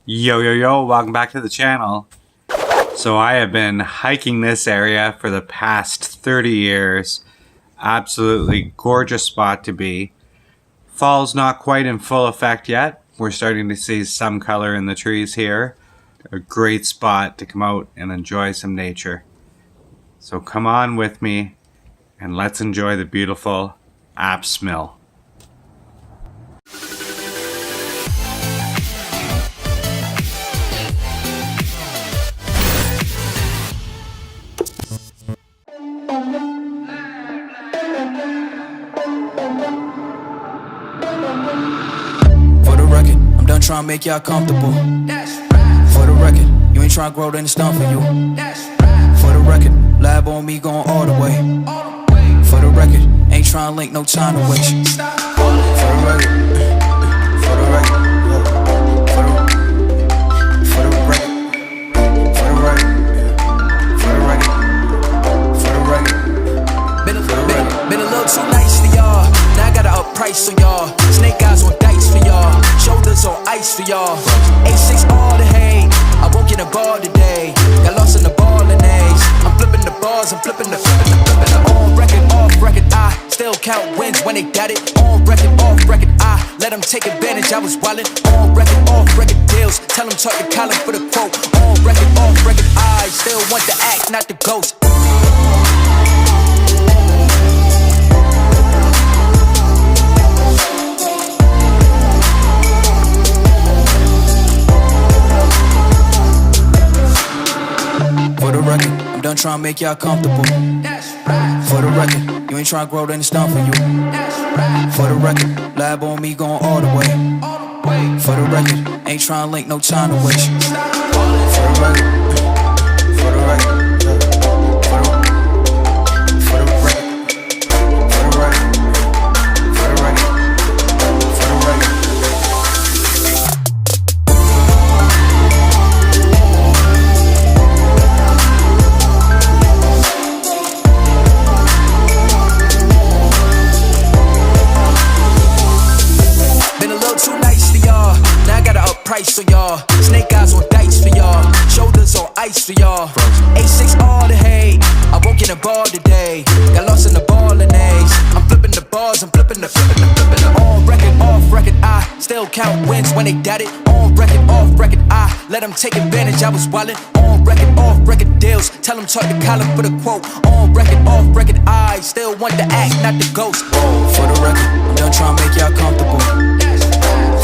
Yo, welcome back to the channel. So I have been hiking this area for the past 30 years. Absolutely gorgeous spot to be. Fall's not quite in full effect yet. We're starting to see some color in the trees here. A great spot to come out and enjoy some nature. So come on with me and let's enjoy the beautiful Apps Mill. Trying to make y'all comfortable. For the record, you ain't trying to grow, then it's done for you. For the record, lab on me going all the way. For the record, ain't trying to link, no time to waste. For the record, for the record, for the record, for the record, for the record. Been a little too nice for y'all. Now I gotta up price on y'all. Snake eyes on dice for y'all. Shoulders on ice for y'all. A6 all the hate. I won't get a ball today. Got lost in the ball and A's. I'm flipping the bars, I'm flipping the on record, off record. I still count wins when they got it. On record, off record. I let them take advantage. I was wildin'. On record, off record deals. Tell them talk to Colin for the quote. On record, off record. I still want the act, not the ghost. For the record, I'm done trying to make y'all comfortable. For the record, you ain't trying to grow, then it's done for you. For the record, lab on me going all the way. For the record, ain't trying to link, no time to waste. For the record, for the record. Price for y'all, snake eyes on dice for y'all, shoulders on ice for y'all. A6 all the hate, I won't get a ball today. Got lost in the ball and A's. I'm flipping the bars, I'm flipping the on record, off record. I still count wins when they got it. On record, off record. I let them take advantage. I was wildin'. On record, off record deals. Tell them talk to Colin for the quote. On record, off record. I still want the act, not the ghost. For the record, I'm done trying to make y'all comfortable.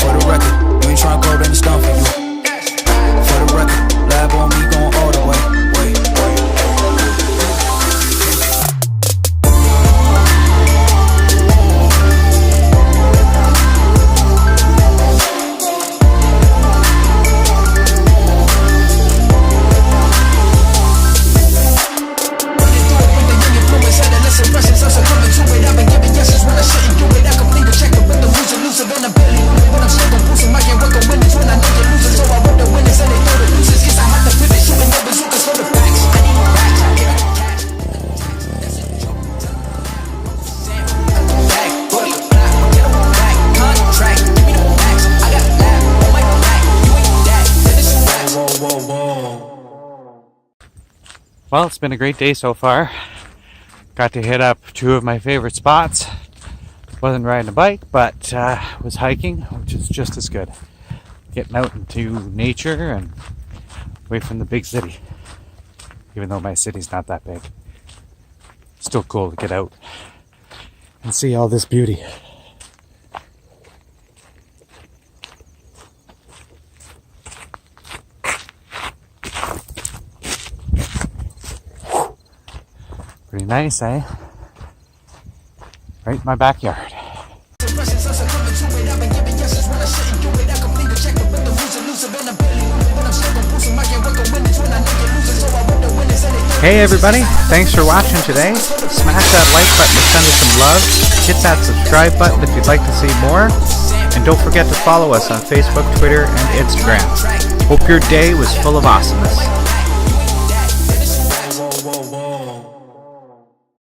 For the record. You ain't tryna go, then it's done for you. For the record, lab on me going all the way. Well, it's been a great day so far. Got to hit up two of my favorite spots. Wasn't riding a bike, but was hiking, which is just as good. Getting out into nature and away from the big city. Even though my city's not that big. Still cool to get out and see all this beauty. Pretty nice, eh? Right in my backyard. Hey everybody, thanks for watching today. Smash that like button to send us some love. Hit that subscribe button if you'd like to see more. And don't forget to follow us on Facebook, Twitter, and Instagram. Hope your day was full of awesomeness.